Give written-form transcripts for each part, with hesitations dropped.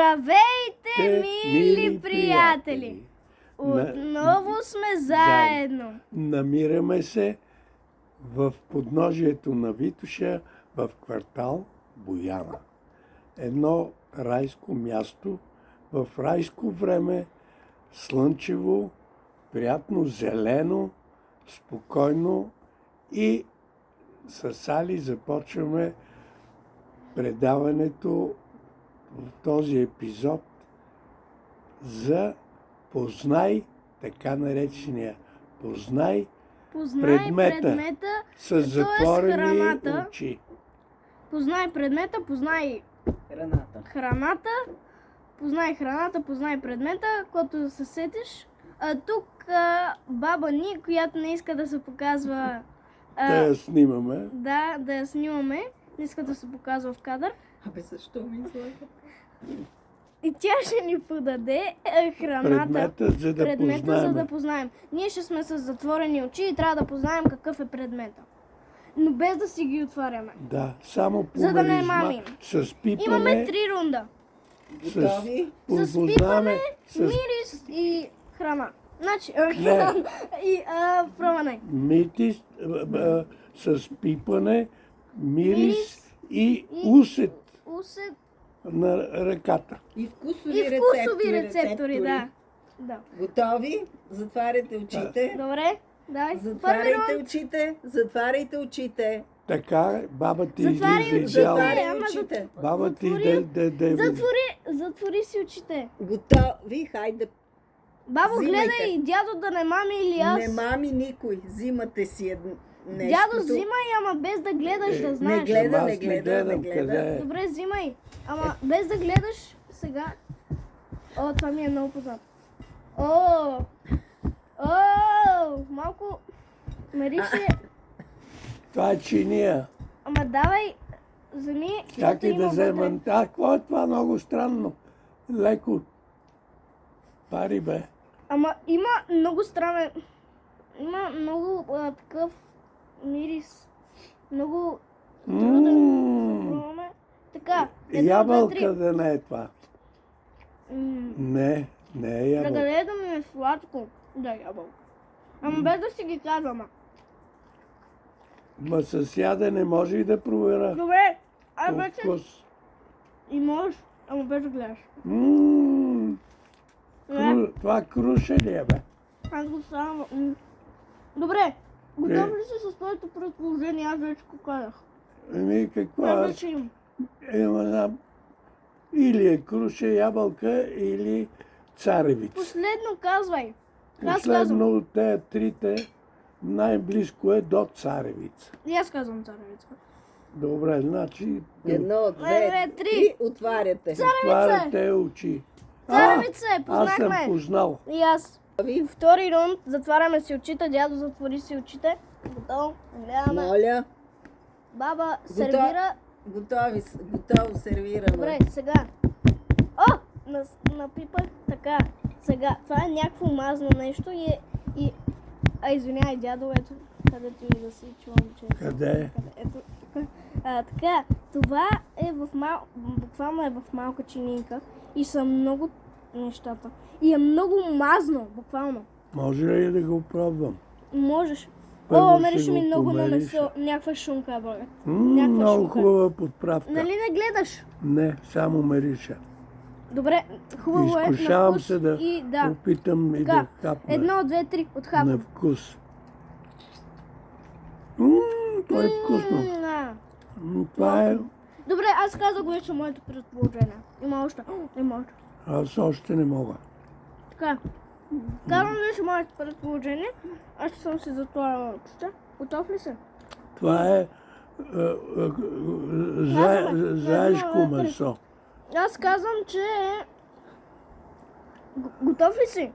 Здравейте, мили приятели! Отново сме заедно. Намираме се в подножието на Витоша в квартал Бояна. Едно райско място, в райско време, слънчево, приятно зелено, спокойно и с Али започваме предаването в този епизод за познай, така наречения познай предмета с затворени очи. Познай предмета, познай храната, познай предмета, който да се сетиш. Тук баба Ни, която не иска да се показва... Да я снимаме. Да я снимаме. Не иска да се показва в кадър. Абе, защо ми излага? И тя ще ни подаде храната, Предмета, за да познаем. Ние ще сме с затворени очи и трябва да познаем какъв е предмета. Но без да си ги отваряме. Да, само по За да не миризма, мамим. с пипане. Имаме 3 рунда. Готови? С пипане, мирис и храна. Значи, и пробване. Митис, с пипане, мирис и усет Усет на ръката. И вкусови, и вкусови рецептори, да. Готови? Затваряйте очите. Добре, дай. Затваряйте очите. Затваряйте очите. Така, баба ти Затваряй Затваряй очите. Баба ти Затвори си очите. Готови? Хайде. Бабо, Взимайте. гледай, дядо да не мами или аз. Не мами никой. Взимате си нещо. Дядо, взимай, ама без да гледаш, да знаеш. Не гледа, Аз не не гледа, не гледам гледа. къде е. Добре, взимай. Ама без да гледаш сега. О, това ми е много познато. О, малко мирише. Това е чиния. Ама давай, вземи. Чакай да взема. Какво е това? Много странно. Леко. Пари бе. Ама има много странен. Има много такъв мирис. Много труден. Пробваме. Така, 1, 2, 3. Ябълка да не е това. Не е ябълка. Да гледаме сладко. Да, ябълка. Ама без да си ги казваме. Ма с ядене може и да проверя. Добре, По вече вкус. и можеш, ама без да гледаш. Това круше ли е, бе? Аз го ставам. Добре, готов ли си с твоето предположение? Аз вече го казах. Еми, какво Аз е? вече имам. Или е круше, ябълка, или царевица. Последно казвай. Аз казвам. Последно от тези трите най-близко е до царевица. И аз казвам царевица. Добре, значи 1, 2, 3. Отваряте. отваряте очи. Царевица е, Аз съм познахме. познал. И аз. Втори рунд, затваряме си очите, дядо затвори си очите. Готово, гледаме. Моля. Баба сервира. Готово сервирано. Добре, сега. О! Напипах така. Сега. Това е някакво мазно нещо и... извинявай, дядо, ето къде ти да си чувам, че... Къде? Ето. Така, това е буквално е в малка чининка и са много нещата. И е много мазно, буквално. Може ли да го пробвам? Можеш. Първо Мериш ще ми го много на помириша. месо. Някаква шунка, бе. Много шунка. хубава подправка. Нали не гледаш? Не, само мириша. Добре, хубаво е на Изкушавам вкус се да и да. опитам и Така, да хапна 1, 2, 3, на отхапвам. вкус. Това е вкусно. Това е... Добре, аз казах вече моето предположение. Има още. Аз още не мога. Така. Казвам вече моето предположение. Аз ще съм си затворила очите. Готов ли си? Това е заешко месо. Аз казвам, че е... Готов ли си?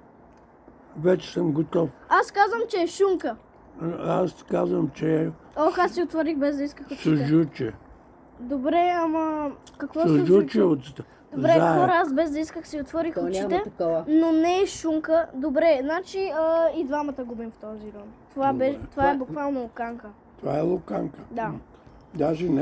Вече съм готов. Аз казвам, че е шунка. Аз казвам, че е Ох, аз си отворих без да исках очите. суджуче. Добре, ама какво е Суджуче суджуче? от Добре, хора, аз без да исках си отворих То няма очите, такова. но не е шунка. Добре, значи и двамата губим в този рон. Това е буквално оканка. Това е луканка. Да. Даже не